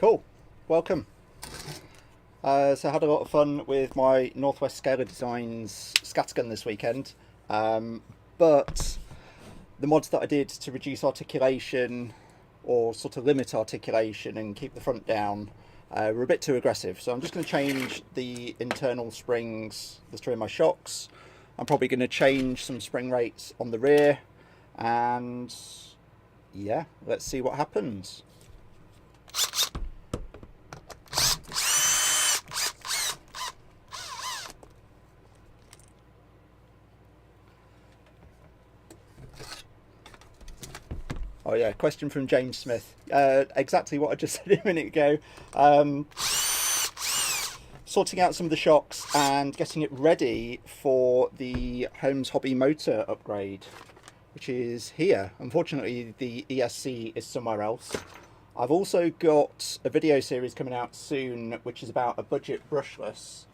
Cool, welcome. So I had a lot of fun with my Northwest Scalin Designs scattergun this weekend, but the mods that I did to reduce articulation or sort of limit articulation and keep the front down were a bit too aggressive. So I'm just going to change the internal springs that are in my shocks. I'm probably going to change some spring rates on the rear, and yeah, let's see what happens. Oh yeah, question from James Smith. Exactly what I just said a minute ago. Sorting out some of the shocks and getting it ready for the Holmes Hobby motor upgrade, which is here. Unfortunately, the ESC is somewhere else. I've also got a video series coming out soon, which is about a budget brushless,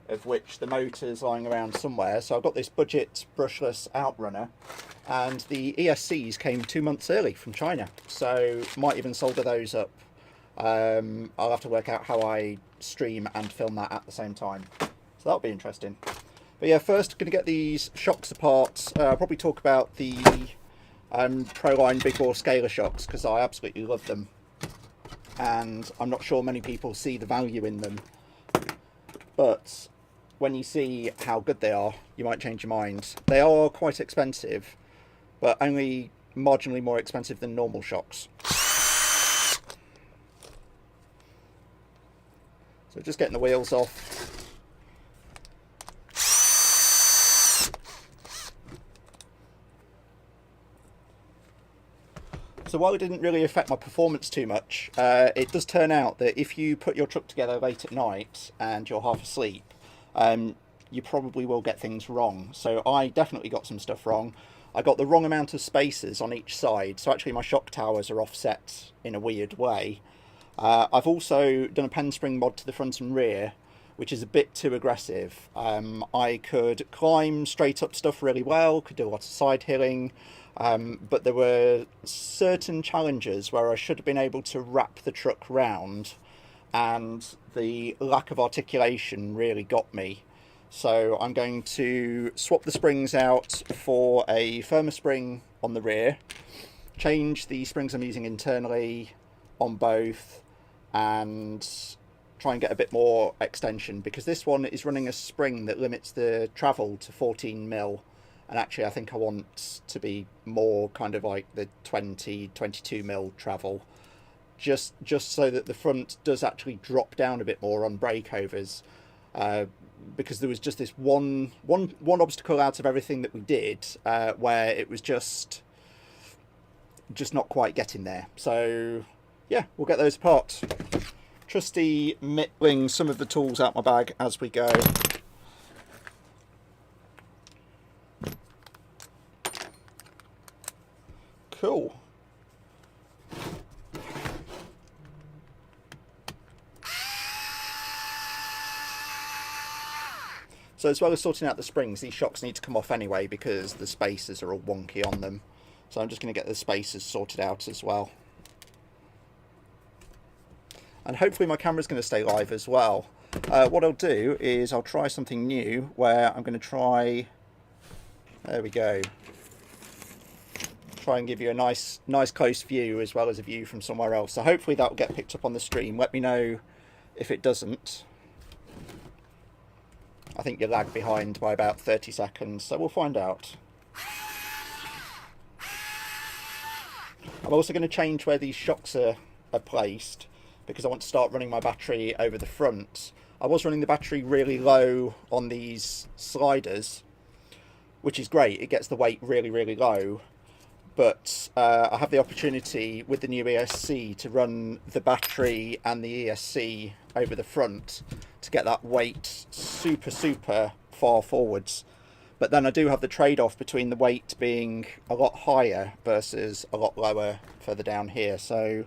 of which the motor's lying around somewhere. So I've got this budget brushless outrunner, and the ESCs came 2 months early from China, so might even solder those up. I'll have to work out how I stream and film that at the same time, so that'll be interesting. But yeah, first going to get these shocks apart. I'll probably talk about the Proline Big Bore Scalar shocks, because I absolutely love them, and I'm not sure many people see the value in them, but when you see how good they are, you might change your mind. They are quite expensive, but only marginally more expensive than normal shocks. So just getting the wheels off. So while it didn't really affect my performance too much, it does turn out that if you put your truck together late at night and you're half asleep, you probably will get things wrong. So I definitely got some stuff wrong. I got the wrong amount of spacers on each side, so actually my shock towers are offset in a weird way. I've also done a pen spring mod to the front and rear, which is a bit too aggressive. I could climb straight up stuff really well, could do a lot of side hilling, but there were certain challenges where I should have been able to wrap the truck round, and the lack of articulation really got me. So I'm going to swap the springs out for a firmer spring on the rear, change the springs I'm using internally on both, and try and get a bit more extension, because this one is running a spring that limits the travel to 14mm, and actually I think I want to be more kind of like the 22mm travel, just so that the front does actually drop down a bit more on breakovers, because there was just this one obstacle out of everything that we did, where it was just not quite getting there. So yeah, we'll get those apart. Trusty mittling some of the tools out my bag as we go. Cool. So as well as sorting out the springs, these shocks need to come off anyway because the spacers are all wonky on them. So I'm just going to get the spacers sorted out as well. And hopefully my camera's going to stay live as well. What I'll do is I'll try something new where I'm going to try, there we go, try and give you a nice close view as well as a view from somewhere else. So hopefully that will get picked up on the stream. Let me know if it doesn't. I think you're lagged behind by about 30 seconds, so we'll find out. I'm also going to change where these shocks are placed, because I want to start running my battery over the front. I was running the battery really low on these sliders, which is great. It gets the weight really, really low. But I have the opportunity with the new ESC to run the battery and the ESC over the front to get that weight super far forwards. But then I do have the trade-off between the weight being a lot higher versus a lot lower further down here. So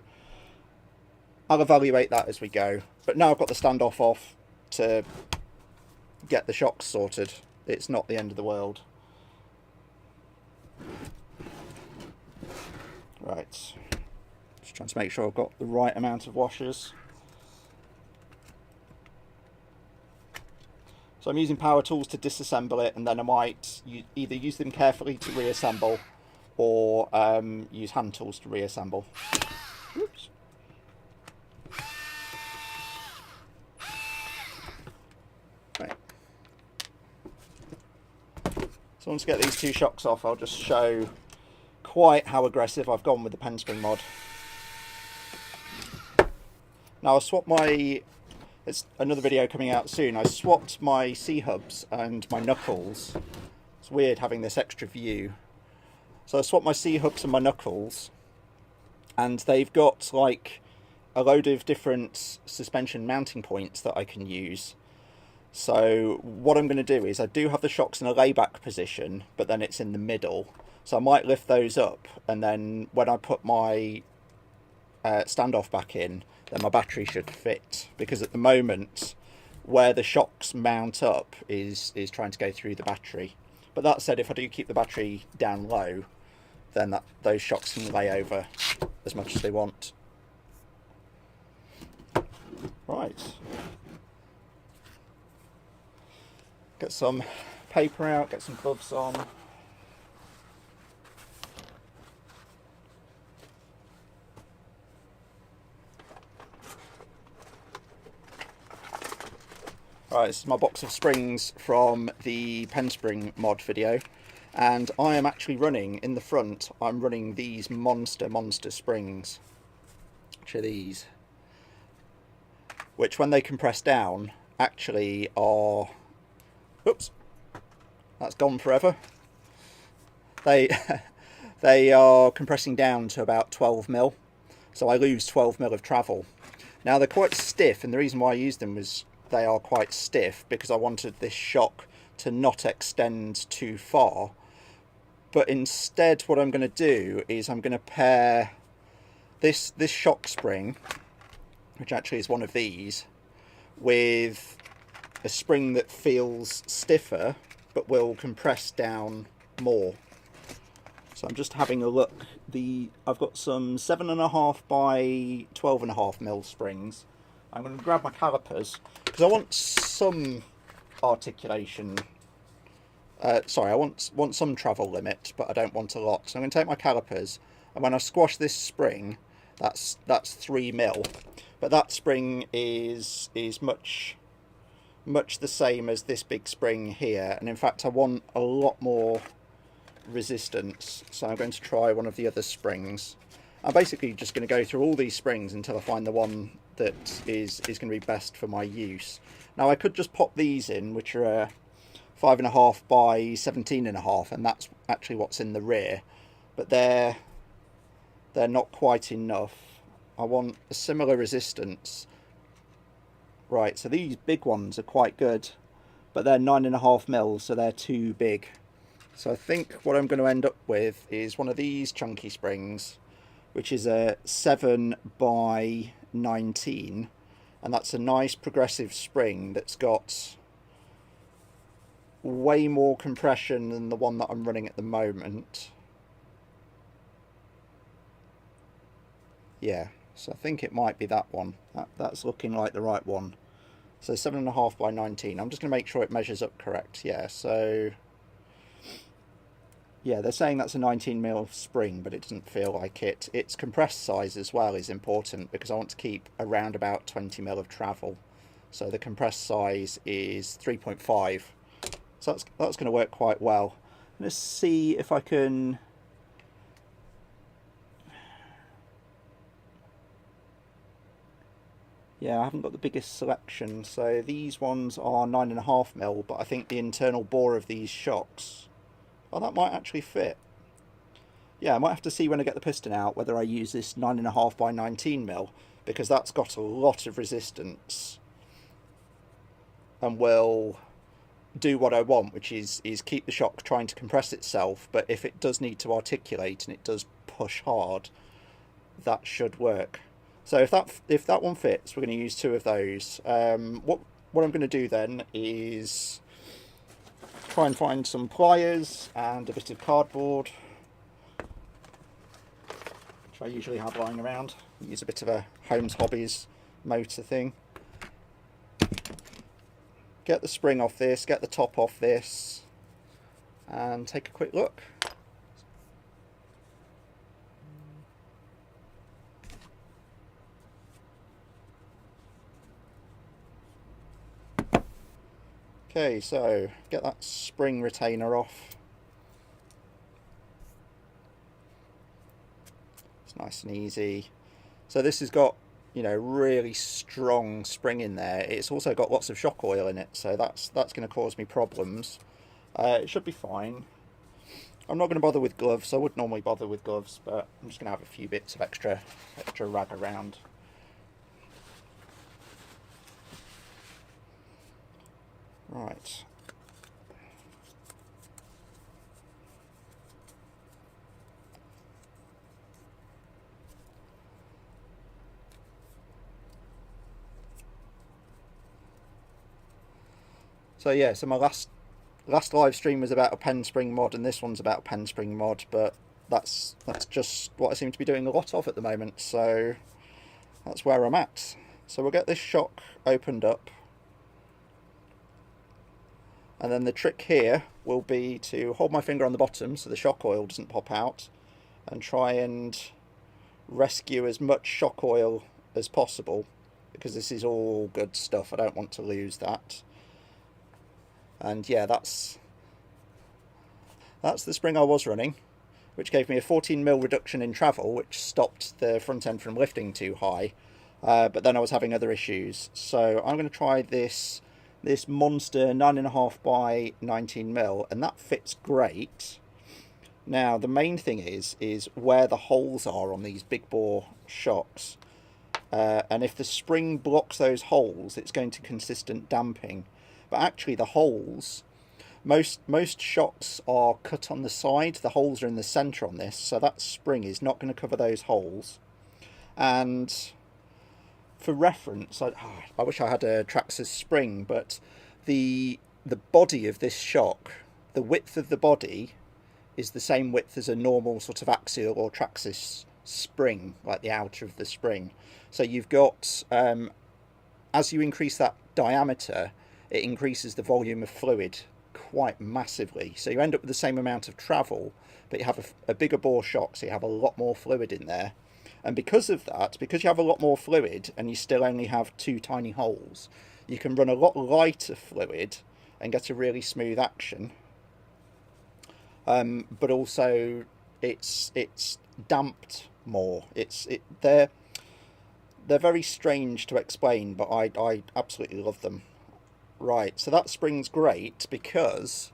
I'll evaluate that as we go. But now I've got the standoff off to get the shocks sorted. It's not the end of the world. Right, let's Just trying to make sure I've got the right amount of washers. So I'm using power tools to disassemble it, and then I might either use them carefully to reassemble or use hand tools to reassemble. Oops. Right. So once I get these two shocks off, I'll just show quite how aggressive I've gone with the pen spring mod. Now I'll swap my... It's another video coming out soon. I swapped my C-hubs and my knuckles. It's weird having this extra view. So I swapped my C-hubs and my knuckles, and they've got like a load of different suspension mounting points that I can use. So what I'm going to do is, I do have the shocks in a layback position, but then it's in the middle. So I might lift those up, and then when I put my standoff back in, then my battery should fit, because at the moment where the shocks mount up is trying to go through the battery. But that said, if I do keep the battery down low, then those shocks can lay over as much as they want. Right, get some paper out, get some gloves on. Right, this is my box of springs from the pen spring mod video, and I am actually running, in the front, I'm running these monster springs, which are these, which when they compress down actually are, oops, that's gone forever. They are compressing down to about 12 mil, so I lose 12 mil of travel. Now they're quite stiff, and the reason why I used them was they are quite stiff because I wanted this shock to not extend too far. But instead what I'm going to do is I'm going to pair this shock spring, which actually is one of these, with a spring that feels stiffer but will compress down more. So I'm just having a look. I've got some 7.5 by 12.5 mil springs. I'm going to grab my calipers because I want some articulation. Sorry, I want some travel limit, but I don't want a lot. So I'm going to take my calipers, and when I squash this spring, that's 3 mil. But that spring is much the same as this big spring here, and in fact I want a lot more resistance. So I'm going to try one of the other springs. I'm basically just going to go through all these springs until I find the one that is going to be best for my use. Now I could just pop these in, which are 5.5 by 17.5, and that's actually what's in the rear, but they're not quite enough. I want a similar resistance. Right, so these big ones are quite good, but they're 9.5 mil, so they're too big. So I think what I'm going to end up with is one of these chunky springs, which is a 7 by 19, and that's a nice progressive spring that's got way more compression than the one that I'm running at the moment. Yeah, so I think it might be that one. That's looking like the right one. So 7.5 by 19. I'm just going to make sure it measures up correct. Yeah, so yeah, they're saying that's a 19 mil spring, but it doesn't feel like it. Its compressed size as well is important because I want to keep around about 20 mil of travel. So the compressed size is 3.5. So that's going to work quite well. Let's see if I can... Yeah, I haven't got the biggest selection. So these ones are 9.5 mil, but I think the internal bore of these shocks... Oh, that might actually fit. Yeah, I might have to see when I get the piston out whether I use this 9.5 by 19 mil, because that's got a lot of resistance and will do what I want, which is keep the shock trying to compress itself, but if it does need to articulate and it does push hard, that should work. So if that one fits, we're going to use 2 of those. What I'm going to do then is try and find some pliers and a bit of cardboard, which I usually have lying around. Use a bit of a Holmes Hobbies motor thing. Get the spring off this, get the top off this, and take a quick look. Okay, so get that spring retainer off. It's nice and easy. So this has got, you know, really strong spring in there. It's also got lots of shock oil in it, so that's going to cause me problems. It should be fine. I'm not going to bother with gloves. I would normally bother with gloves, but I'm just going to have a few bits of extra rag around. Right. So yeah, so my last live stream was about a pen spring mod, and this one's about a pen spring mod, but that's just what I seem to be doing a lot of at the moment, so that's where I'm at. So we'll get this shock opened up, and then the trick here will be to hold my finger on the bottom so the shock oil doesn't pop out, and try and rescue as much shock oil as possible, because this is all good stuff. I don't want to lose that. And yeah, that's the spring I was running, which gave me a 14mm reduction in travel, which stopped the front end from lifting too high. But then I was having other issues. So I'm going to try this monster 9.5 by 19mm, and that fits great. Now the main thing is where the holes are on these big bore shocks. And if the spring blocks those holes, it's going to consistent damping. But actually the holes, most shocks are cut on the side. The holes are in the centre on this, so that spring is not going to cover those holes. And for reference, I wish I had a Traxxas spring, but the body of this shock, the width of the body is the same width as a normal sort of axial or Traxxas spring, like the outer of the spring. So you've got, as you increase that diameter, it increases the volume of fluid quite massively. So you end up with the same amount of travel, but you have a bigger bore shock, so you have a lot more fluid in there. And because of that, because you have a lot more fluid and you still only have 2 tiny holes, you can run a lot lighter fluid and get a really smooth action. But also it's damped more. They're very strange to explain, but I absolutely love them. Right, so that spring's great because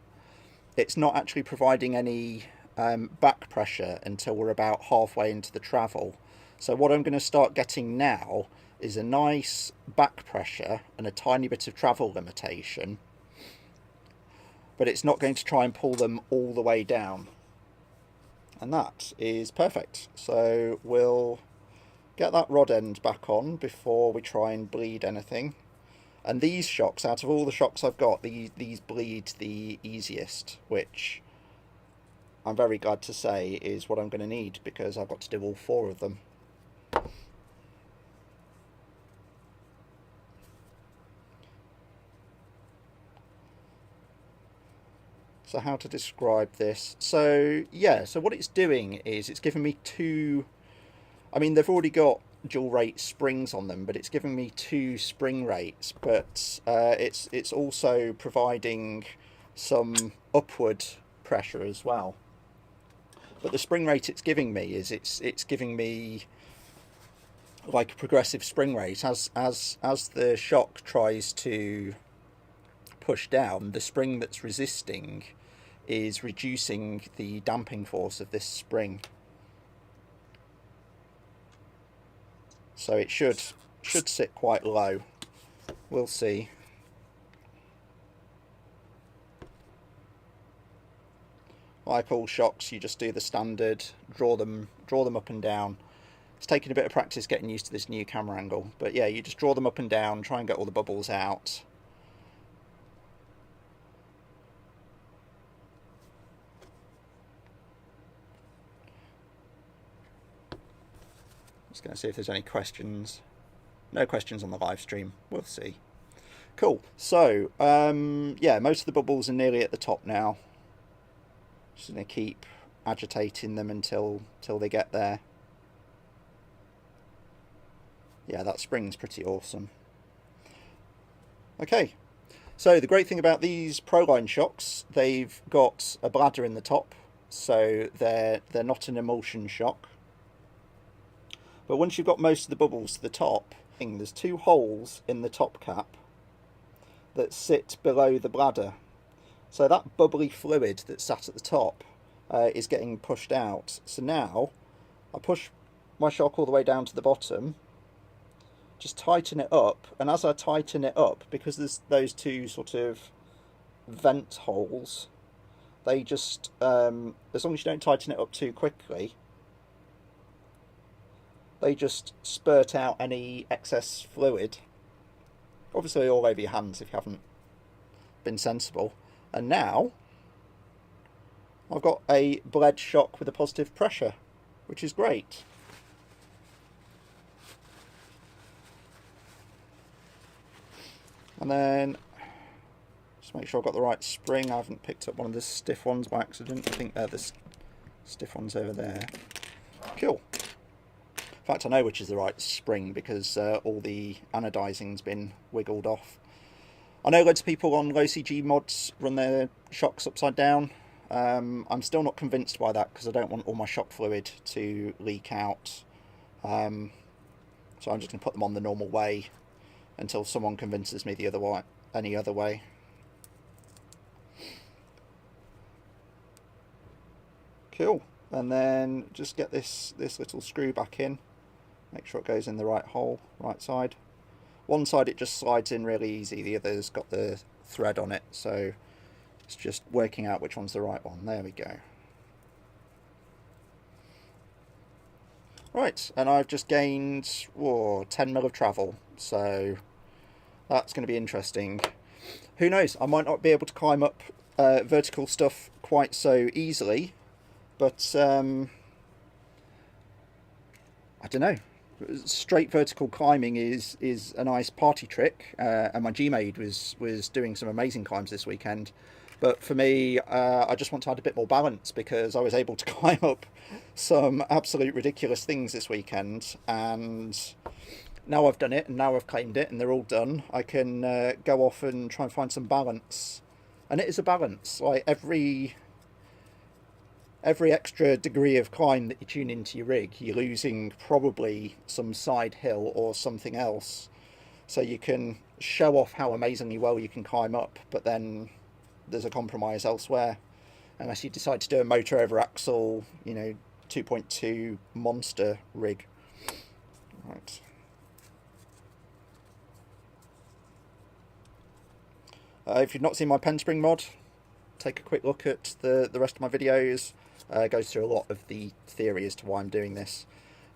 it's not actually providing any back pressure until we're about halfway into the travel. So what I'm going to start getting now is a nice back pressure and a tiny bit of travel limitation, but it's not going to try and pull them all the way down. And that is perfect. So we'll get that rod end back on before we try and bleed anything. And these shocks, out of all the shocks I've got, these bleed the easiest, which I'm very glad to say is what I'm going to need, because I've got to do all 4 of them. So how to describe this? So yeah, so what it's doing is it's giving me 2, I mean, they've already got dual rate springs on them, but it's giving me 2 spring rates, but it's also providing some upward pressure as well. But the spring rate it's giving me is it's giving me like a progressive spring rate. As the shock tries to push down, the spring that's resisting is reducing the damping force of this spring. So it should sit quite low. We'll see. Like all shocks, you just do the standard, draw them up and down. It's taking a bit of practice getting used to this new camera angle, but yeah, you just draw them up and down, try and get all the bubbles out. Just going to see if there's any questions. No questions on the live stream. We'll see. Cool. So, yeah, most of the bubbles are nearly at the top now. Just going to keep agitating them until they get there. Yeah, that spring's pretty awesome. Okay, so the great thing about these Proline shocks, they've got a bladder in the top, so they're not an emulsion shock. But once you've got most of the bubbles to the top, there's 2 holes in the top cap that sit below the bladder. So that bubbly fluid that sat at the top is getting pushed out. So now I push my shock all the way down to the bottom, just tighten it up, and as I tighten it up, because there's those 2 sort of vent holes, they just, as long as you don't tighten it up too quickly, they just spurt out any excess fluid, obviously all over your hands if you haven't been sensible. And now I've got a bled shock with a positive pressure, which is great. And then just make sure I've got the right spring. I haven't picked up one of the stiff ones by accident. I think they're the stiff ones over there. Cool. In fact, I know which is the right spring because all the anodizing's been wiggled off. I know loads of people on low CG mods run their shocks upside down. I'm still not convinced by that because I don't want all my shock fluid to leak out. So I'm just going to put them on the normal way until someone convinces me the other way, any other way. Cool. And then just get this little screw back in. Make sure it goes in the right hole, right side. One side it just slides in really easy, the other's got the thread on it, so it's just working out which one's the right one. There we go. Right, and I've just gained 10 mil of travel, so that's going to be interesting. Who knows, I might not be able to climb up vertical stuff quite so easily, but I don't know. Straight vertical climbing is a nice party trick, and my Gmaid was doing some amazing climbs this weekend. But for me, I just want to add a bit more balance because I was able to climb up some absolute ridiculous things this weekend, and now I've done it and now I've claimed it and they're all done, I can go off and try and find some balance. And it is a balance. Like every extra degree of climb that you tune into your rig, you're losing probably some side hill or something else. So you can show off how amazingly well you can climb up, but then there's a compromise elsewhere. Unless you decide to do a motor over axle, 2.2 monster rig. Right. If you've not seen my pen spring mod, take a quick look at the rest of my videos. It goes through a lot of the theory as to why I'm doing this.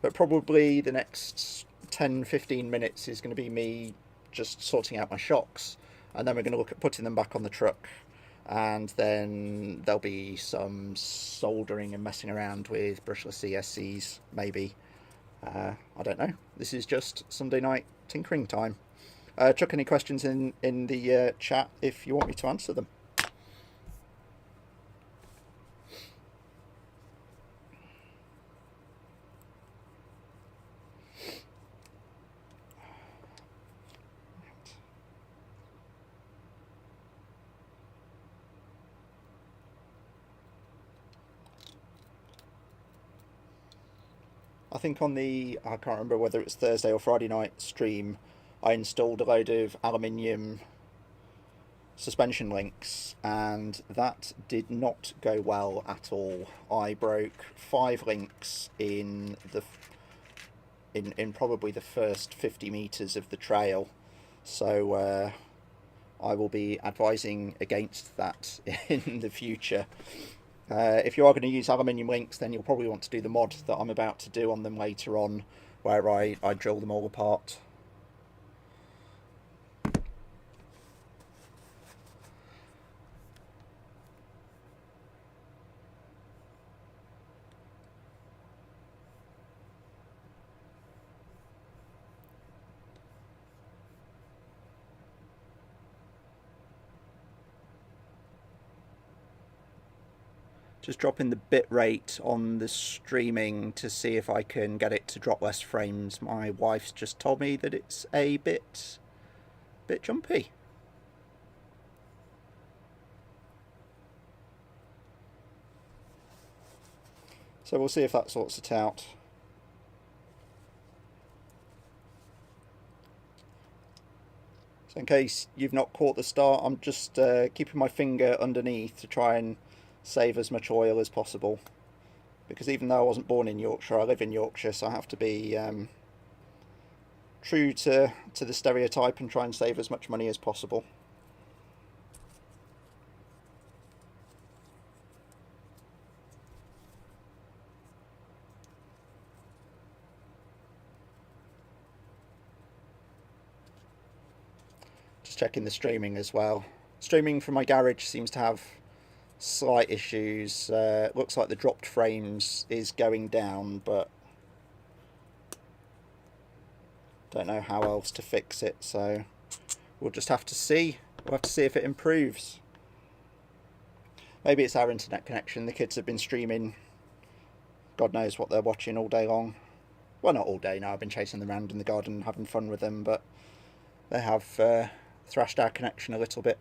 But probably the next 10-15 minutes is going to be me just sorting out my shocks. And then we're going to look at putting them back on the truck. And then there'll be some soldering and messing around with brushless ESCs, maybe. I don't know. This is just Sunday night tinkering time. Chuck any questions in the chat if you want me to answer them. I think on the, I can't remember whether it's Thursday or Friday night stream, I installed a load of aluminium suspension links, and that did not go well at all. I broke 5 links in probably the first 50 meters of the trail, so I will be advising against that in the future. If you are going to use aluminium links, then you'll probably want to do the mod that I'm about to do on them later on, where I drill them all apart. Just dropping the bit rate on the streaming to see if I can get it to drop less frames. My wife's just told me that it's a bit jumpy. So we'll see if that sorts it out. So in case you've not caught the start, I'm just keeping my finger underneath to try and save as much oil as possible. Because even though I wasn't born in Yorkshire, I live in Yorkshire, so I have to be true to the stereotype and try and save as much money as possible. Just checking the streaming as well. Streaming from my garage seems to have slight issues. Looks like the dropped frames is going down, but don't know how else to fix it, so we'll just have to see. We'll have to see if it improves. Maybe it's our internet connection. The kids have been streaming, God knows what they're watching all day long. Well, not all day now, I've been chasing them around in the garden having fun with them, but they have thrashed our connection a little bit.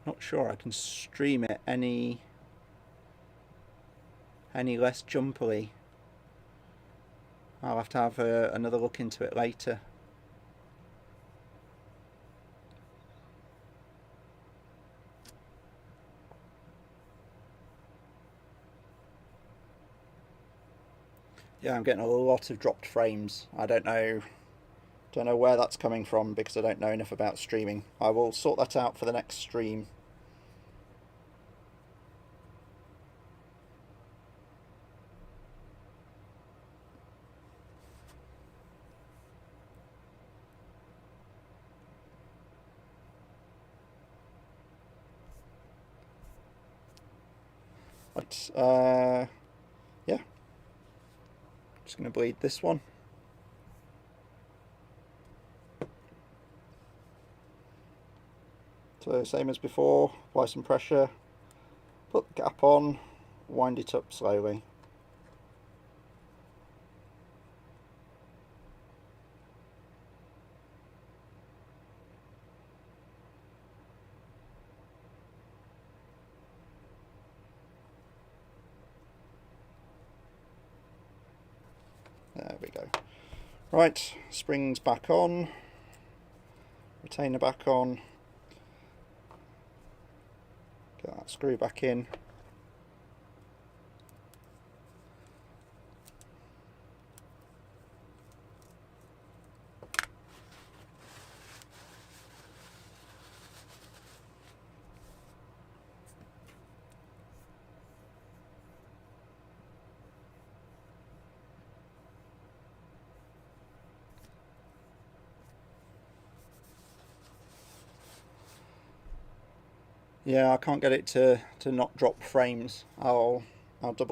Not sure I can stream it any less jumpily. I'll have to have another look into it later. Yeah, I'm getting a lot of dropped frames. I don't know where that's coming from because I don't know enough about streaming. I will sort that out for the next stream. Right, yeah. Just going to bleed this one. So same as before, apply some pressure, put the cap on, wind it up slowly. There we go. Right, springs back on, retainer back on, get that screw back in. Yeah, I can't get it to not drop frames. I'll double